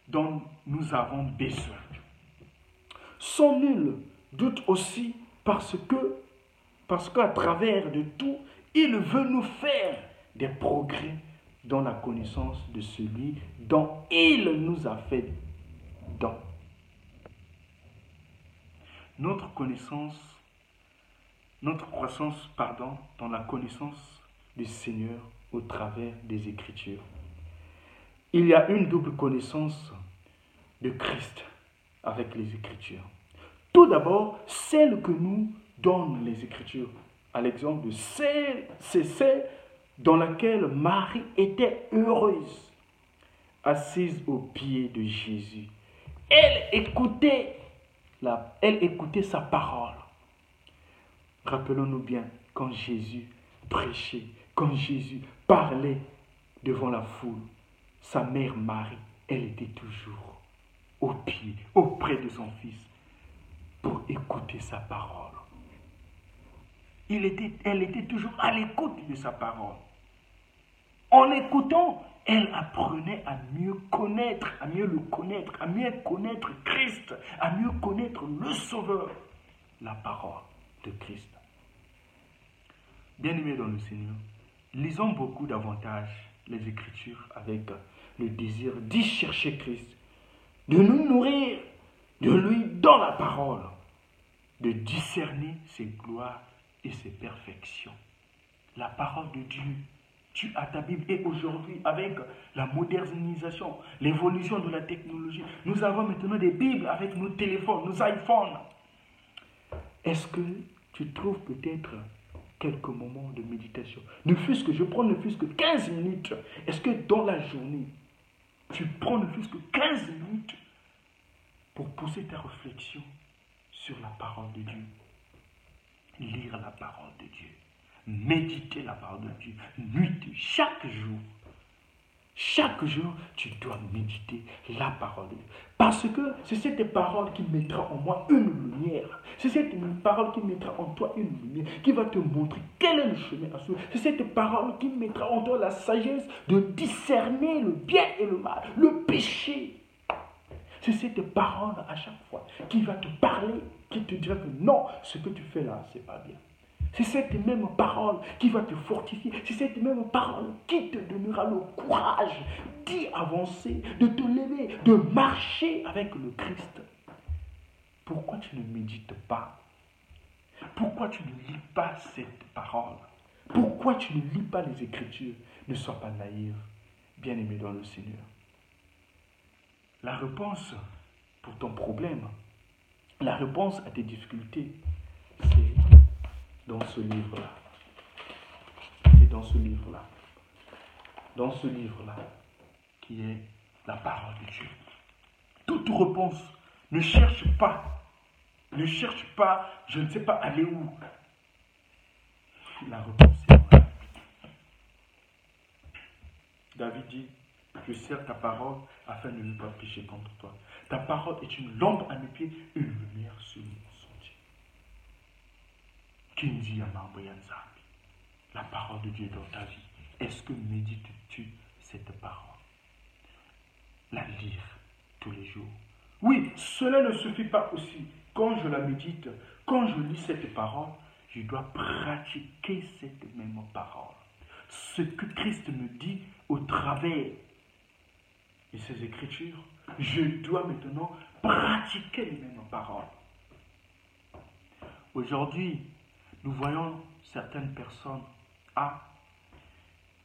dont nous avons besoin. Sans nul doute aussi parce qu'à travers de tout, il veut nous faire des progrès dans la connaissance de celui dont il nous a fait don. Notre croissance, dans la connaissance du Seigneur au travers des Écritures. Il y a une double connaissance de Christ avec les Écritures. Tout d'abord, celle que nous donnent les Écritures. À l'exemple de c'est celle dans laquelle Marie était heureuse, assise aux pieds de Jésus. Elle écoutait sa parole. Rappelons-nous bien, quand Jésus prêchait, quand Jésus parlait devant la foule, sa mère Marie, elle était toujours aux pieds, auprès de son fils, pour écouter sa parole. Elle était toujours à l'écoute de sa parole. En écoutant, elle apprenait à mieux connaître, à mieux le connaître, à mieux connaître Christ, à mieux connaître le Sauveur, la parole de Christ. Bien-aimés dans le Seigneur, lisons beaucoup davantage les Écritures avec le désir d'y chercher Christ, de nous nourrir de lui dans la parole, de discerner ses gloires et ses perfections. La parole de Dieu. Tu as ta Bible et aujourd'hui, avec la modernisation, l'évolution de la technologie, nous avons maintenant des Bibles avec nos téléphones, nos iPhones. Est-ce que tu trouves peut-être quelques moments de méditation? Ne fût-ce que 15 minutes. Est-ce que dans la journée, tu prends ne fût-ce que 15 minutes pour pousser ta réflexion sur la parole de Dieu? Lire la parole de Dieu. Méditer la parole de Dieu, nuit, chaque jour. Chaque jour, tu dois méditer la parole de Dieu. Parce que c'est cette parole qui mettra en moi une lumière. C'est cette parole qui mettra en toi une lumière, qui va te montrer quel est le chemin à suivre. C'est cette parole qui mettra en toi la sagesse de discerner le bien et le mal, le péché. C'est cette parole à chaque fois qui va te parler, qui te dira que non, ce que tu fais là, c'est pas bien. C'est cette même parole qui va te fortifier. C'est cette même parole qui te donnera le courage d'y avancer, de te lever, de marcher avec le Christ. Pourquoi tu ne médites pas? Pourquoi tu ne lis pas cette parole? Pourquoi tu ne lis pas les Écritures? Ne sois pas naïf, bien-aimé dans le Seigneur. La réponse pour ton problème, la réponse à tes difficultés, c'est dans ce livre-là. C'est dans ce livre-là. Dans ce livre-là, qui est la parole de Dieu. Toute réponse, ne cherche pas, je ne sais pas aller où. La réponse est dans la Bible. David dit, je sers ta parole afin de ne pas pécher contre toi. Ta parole est une lampe à mes pieds et une lumière sur mon sentier. Kinzi Yamamboyanzambi. La parole de Dieu est dans ta vie. Est-ce que médites-tu cette parole? La lire tous les jours. Oui, cela ne suffit pas aussi. Quand je la médite, quand je lis cette parole, je dois pratiquer cette même parole. Ce que Christ me dit au travers de ses Écritures, je dois maintenant pratiquer les mêmes paroles. Aujourd'hui, nous voyons certaines personnes,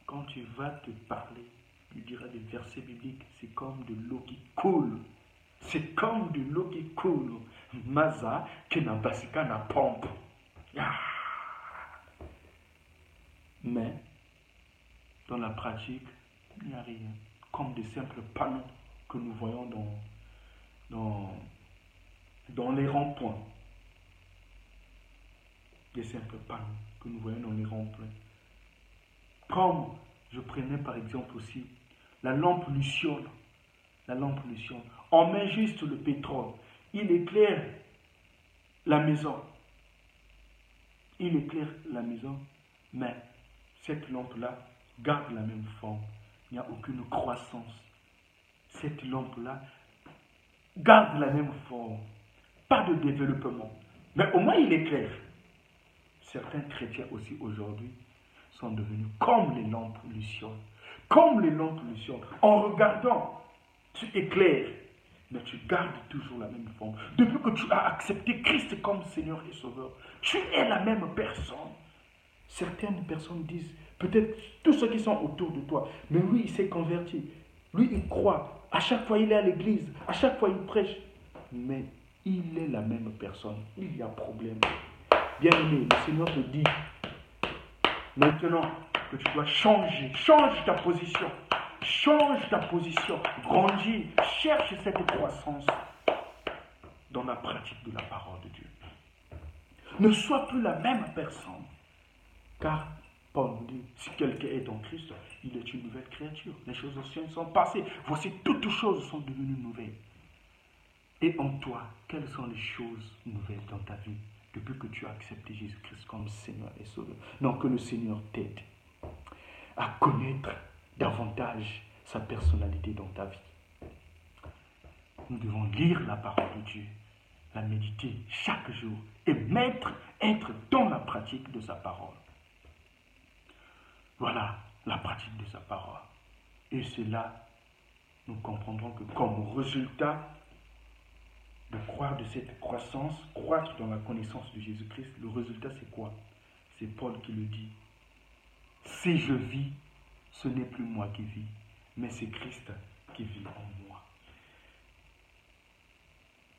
quand tu vas te parler, tu diras des versets bibliques, c'est comme de l'eau qui coule. C'est comme de l'eau qui coule. Maza, qui n'a basika na pompe. Mais, dans la pratique, il n'y a rien. Comme des simples panneaux que nous voyons dans les ronds-points. Des simples panneaux que nous voyons dans les ronds-points. Comme je prenais par exemple aussi la lampe luciole. La lampe luciole. On met juste le pétrole. Il éclaire la maison. Il éclaire la maison, mais cette lampe-là garde la même forme. Il n'y a aucune croissance. Cette lampe-là garde la même forme. Pas de développement. Mais au moins il éclaire. Certains chrétiens aussi aujourd'hui sont devenus comme les lampes lucioles. Comme les lampes lucioles. En regardant, tu éclaires, mais tu gardes toujours la même forme. Depuis que tu as accepté Christ comme Seigneur et Sauveur, tu es la même personne. Certaines personnes disent, peut-être tous ceux qui sont autour de toi, mais lui, il s'est converti. Lui, il croit. À chaque fois, il est à l'église. À chaque fois, il prêche. Mais il est la même personne. Il y a problème. Bien-aimé, le Seigneur te dit, maintenant que tu dois changer, change ta position. Change ta position. Grandis. Cherche cette croissance dans la pratique de la parole de Dieu. Ne sois plus la même personne. Car Paul nous dit, si quelqu'un est en Christ, il est une nouvelle créature. Les choses anciennes sont passées. Voici, toutes choses sont devenues nouvelles. Et en toi, quelles sont les choses nouvelles dans ta vie depuis que tu as accepté Jésus-Christ comme Seigneur et Sauveur? Non, que le Seigneur t'aide à connaître davantage sa personnalité dans ta vie. Nous devons lire la parole de Dieu, la méditer chaque jour et être dans la pratique de sa parole. Voilà la pratique de sa parole. Et c'est là, nous comprendrons que comme résultat de croire de cette croissance, croître dans la connaissance de Jésus-Christ, le résultat c'est quoi? C'est Paul qui le dit. Si je vis, ce n'est plus moi qui vis, mais c'est Christ qui vit en moi.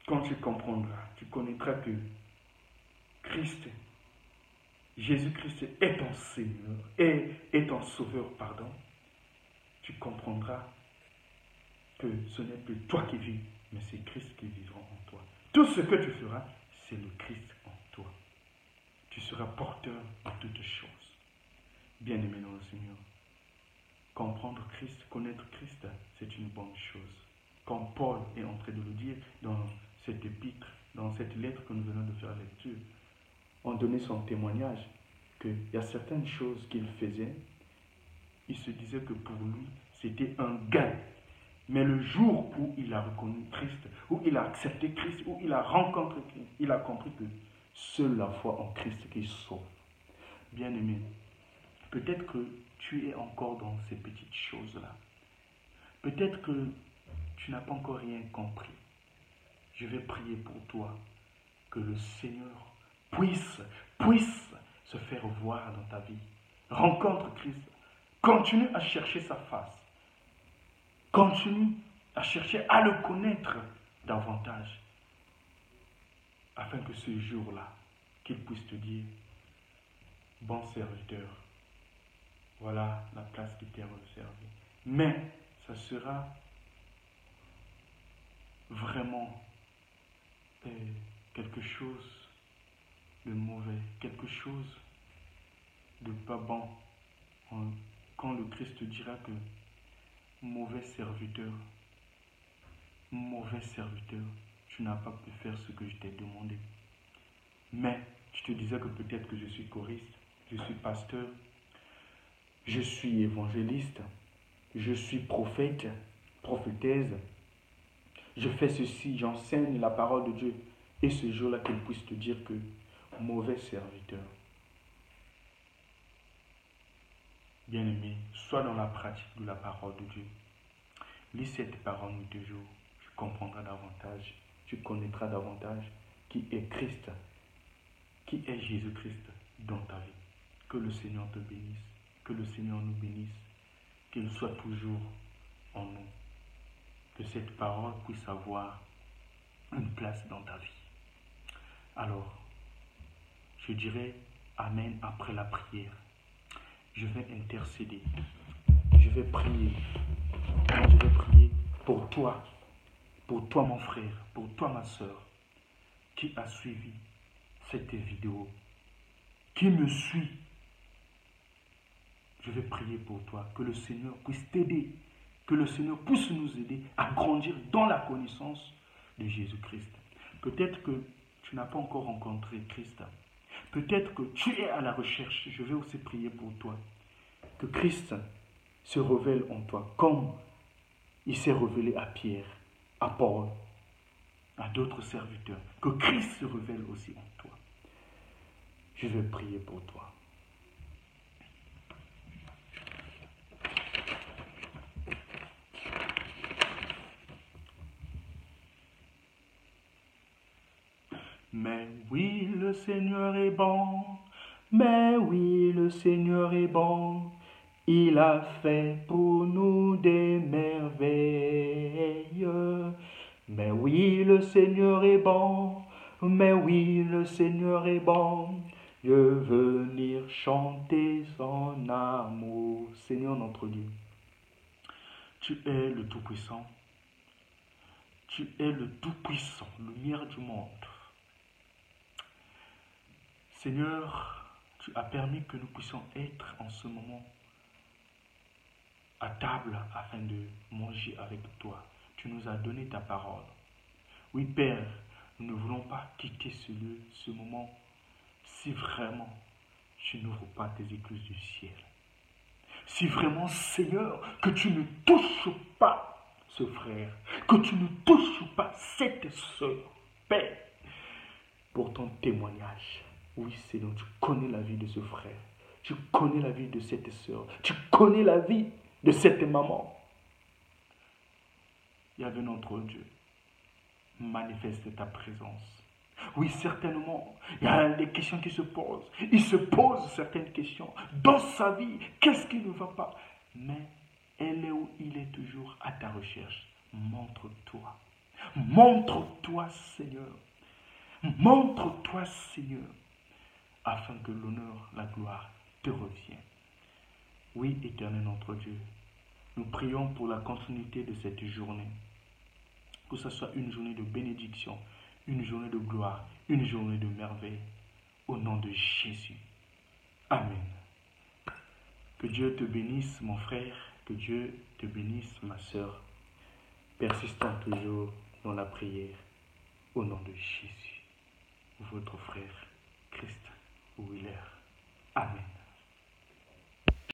Quand tu comprendras, tu connaîtras que Jésus-Christ est ton Seigneur, est ton Sauveur, pardon. Tu comprendras que ce n'est plus toi qui vis, mais c'est Christ qui vivra en toi. Tout ce que tu feras, c'est le Christ en toi. Tu seras porteur de toutes choses. Bien-aimé dans le Seigneur, comprendre Christ, connaître Christ, c'est une bonne chose. Comme Paul est en train de le dire dans cette épître, dans cette lettre que nous venons de faire lecture, en donnant son témoignage, qu'il y a certaines choses qu'il faisait, il se disait que pour lui, c'était un gain. Mais le jour où il a reconnu Christ, où il a accepté Christ, où il a rencontré Christ, il a compris que seule la foi en Christ qui sauve. Bien-aimé, peut-être que tu es encore dans ces petites choses-là. Peut-être que tu n'as pas encore rien compris. Je vais prier pour toi que le Seigneur puisse se faire voir dans ta vie. Rencontre Christ. Continue à chercher sa face. Continue à chercher à le connaître davantage. Afin que ce jour-là, qu'il puisse te dire, bon serviteur, voilà la place qui t'est réservée. Mais ça sera vraiment quelque chose de mauvais, quelque chose de pas bon. Quand le Christ te dira que mauvais serviteur, tu n'as pas pu faire ce que je t'ai demandé. Mais je te disais que peut-être que je suis choriste, je suis pasteur, je suis évangéliste, je suis prophète, prophétesse, je fais ceci, j'enseigne la parole de Dieu. Et ce jour-là, qu'il puisse te dire que mauvais serviteur. Bien-aimé, sois dans la pratique de la parole de Dieu. Lis cette parole nuit et jour, tu comprendras davantage, tu connaîtras davantage qui est Christ, qui est Jésus-Christ dans ta vie. Que le Seigneur te bénisse, que le Seigneur nous bénisse, qu'il soit toujours en nous. Que cette parole puisse avoir une place dans ta vie. Alors, je dirai Amen après la prière. Je vais intercéder. Je vais prier. Je vais prier pour toi mon frère, pour toi ma soeur, qui a suivi cette vidéo, qui me suit. Je vais prier pour toi, que le Seigneur puisse t'aider, que le Seigneur puisse nous aider à grandir dans la connaissance de Jésus-Christ. Peut-être que tu n'as pas encore rencontré Christ. Peut-être que tu es à la recherche. Je vais aussi prier pour toi. Que Christ se révèle en toi, comme il s'est révélé à Pierre, à Paul, à d'autres serviteurs. Que Christ se révèle aussi en toi. Je vais prier pour toi. Mais oui, le Seigneur est bon. Mais oui, le Seigneur est bon. Il a fait pour nous des merveilles. Mais oui, le Seigneur est bon. Mais oui, le Seigneur est bon. Je veux venir chanter son amour. Seigneur notre Dieu, tu es le Tout-Puissant. Tu es le Tout-Puissant, lumière du monde. Seigneur, tu as permis que nous puissions être en ce moment à table afin de manger avec toi. Tu nous as donné ta parole. Oui, Père, nous ne voulons pas quitter ce moment si vraiment tu n'ouvres pas tes écluses du ciel. Si vraiment, Seigneur, que tu ne touches pas ce frère, que tu ne touches pas cette soeur, Père, pour ton témoignage. Oui, Seigneur, tu connais la vie de ce frère. Tu connais la vie de cette soeur. Tu connais la vie de cette maman. Yahvé notre Dieu, manifeste ta présence. Oui, certainement, il y a des questions qui se posent. Il se pose certaines questions. Dans sa vie, qu'est-ce qui ne va pas? Mais elle est où il est toujours à ta recherche. Montre-toi. Montre-toi, Seigneur. Montre-toi, Seigneur, afin que l'honneur, la gloire te revienne. Oui, Éternel notre Dieu, nous prions pour la continuité de cette journée. Que ce soit une journée de bénédiction, une journée de gloire, une journée de merveille. Au nom de Jésus. Amen. Que Dieu te bénisse, mon frère. Que Dieu te bénisse, ma sœur. Persistons toujours dans la prière. Au nom de Jésus. Votre frère, Christ Willer. Amen.